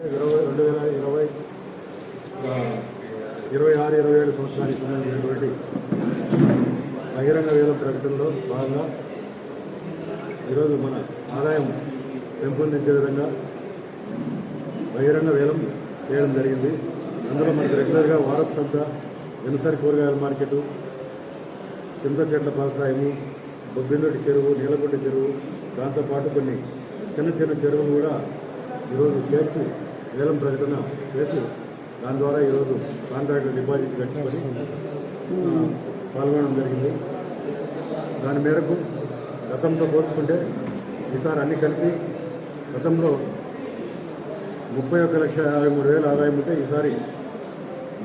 2020 26-27 సంవత్సరానికి సంబంధించినటువంటి బహిరంగ వేలం ప్రకటనలో భాగంగా ఈరోజు మన ఆదాయం పెంపొందించే విధంగా బహిరంగ వేలం చేయడం జరిగింది. అందులో మనకు రెగ్యులర్గా వారపు సంత, దినసరి కూరగాయల మార్కెటు, చింత చెట్ల వ్యవసాయము, బొబ్బిందొడ్డి చెరువు, నీలకొండ చెరువు, దాంతోపాటు కొన్ని చిన్న చిన్న చెరువులు కూడా ఈరోజు చేర్చి వేలం ప్రకటన చేసి దాని ద్వారా ఈరోజు కాంట్రాక్ట్ డిపాజిట్ కట్టుకొని పాల్గొనడం జరిగింది. దాని మేరకు గతంతో పోల్చుకుంటే ఈసారి అన్ని కలిపి గతంలో 31,53,000 ఆదాయం ఉంటే ఈసారి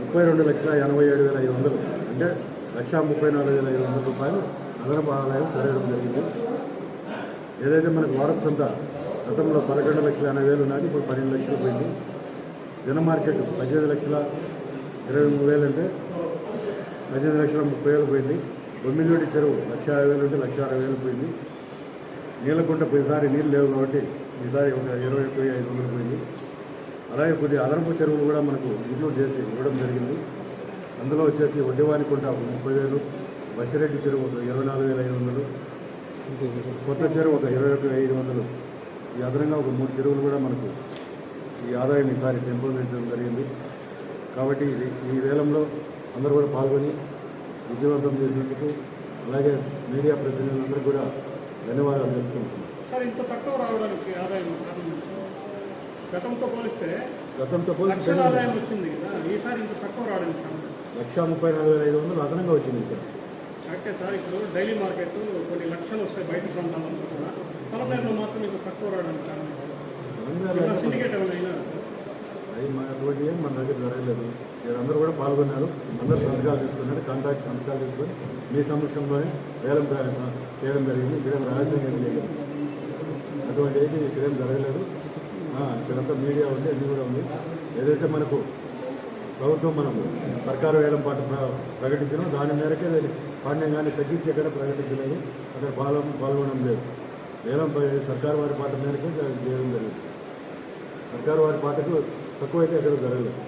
32,87,500 అంటే 1,34,500 రూపాయలు అదనపు ఆదాయం పెరగడం జరిగింది. ఏదైతే మనకు వారపు సంత గతంలో 11,80,000 ఉన్నది, ఇప్పుడు 12 లక్షలు పోయింది. దిన మార్కెట్ 18,23,000 అంటే 18,30,000 పోయింది. బొమ్మిదిలోటి చెరువు 1,50,000 అంటే 1,60,000 పోయింది. నీలకొండ పోయినసారి నీళ్ళు లేవు కాబట్టి ఈసారి ఒక 21,500 పోయింది. అలాగే కొద్ది అదనపు చెరువులు కూడా మనకు ఇంక్లూడ్ చేసి ఇవ్వడం జరిగింది. అందులో వచ్చేసి వడ్డివానికుంట 30,000, బసిరెడ్డి చెరువు ఒక 24,500, కొత్త చెరువు ఒక 21,500. ఈ అదనంగా ఒక 3 చెరువులు కూడా మనకు ఈ ఆదాయం ఈసారి పెంపొందించడం జరిగింది. కాబట్టి ఈ వేలంలో అందరూ కూడా పాల్గొని విజయవంతం చేసినందుకు అలాగే మీడియా ప్రతినిధులందరూ కూడా ధన్యవాదాలు తెలుపుకుంటున్నాను. సార్, ఇంత తక్కువ రావడానికి ఆదాయం గతంతో పోలిస్తే ఆదాయం వచ్చింది కదా, ఈసారి ఇంత తక్కువ రావడానికి 1,34,500 అదనంగా వచ్చింది సార్. అయితే సార్, ఇప్పుడు డైలీ మార్కెట్ కొన్ని లక్షలు వస్తాయి బయట ప్రాంతాలలో కూడా, పొలంలో మాత్రం ఇంత తక్కువ రావడానికి కారణం సిండికేట్ ఏమైనా అటువంటి ఏం మన దగ్గర జరగలేదు. అందరూ కూడా పాల్గొన్నారు, అందరూ సంతకాలు తీసుకున్నారు, కాంట్రాక్ట్ సంతకాలు తీసుకొని మీ సమక్షంలోనే వేలం చేయడం జరిగింది. ఇక్కడేం రహస్యం ఏం లేదు, అటువంటి ఏది ఇక్కడేం జరగలేదు. ఇక్కడంతా మీడియా ఉంది, అన్నీ కూడా ఉంది. ఏదైతే మనకు ప్రభుత్వం మనకు సర్కారు వేలం పాట ప్రకటించినా దాని మేరకే పాండ్యం కానీ తగ్గించి ఎక్కడ ప్రకటించలేదు, అక్కడ పాల్గొనడం లేదు. వేలం సర్కారు వారి పాట మేరకే చేయడం జరిగింది. సర్కారు వారి పాటకు తక్కువైతే ఎక్కడ జరగలేదు.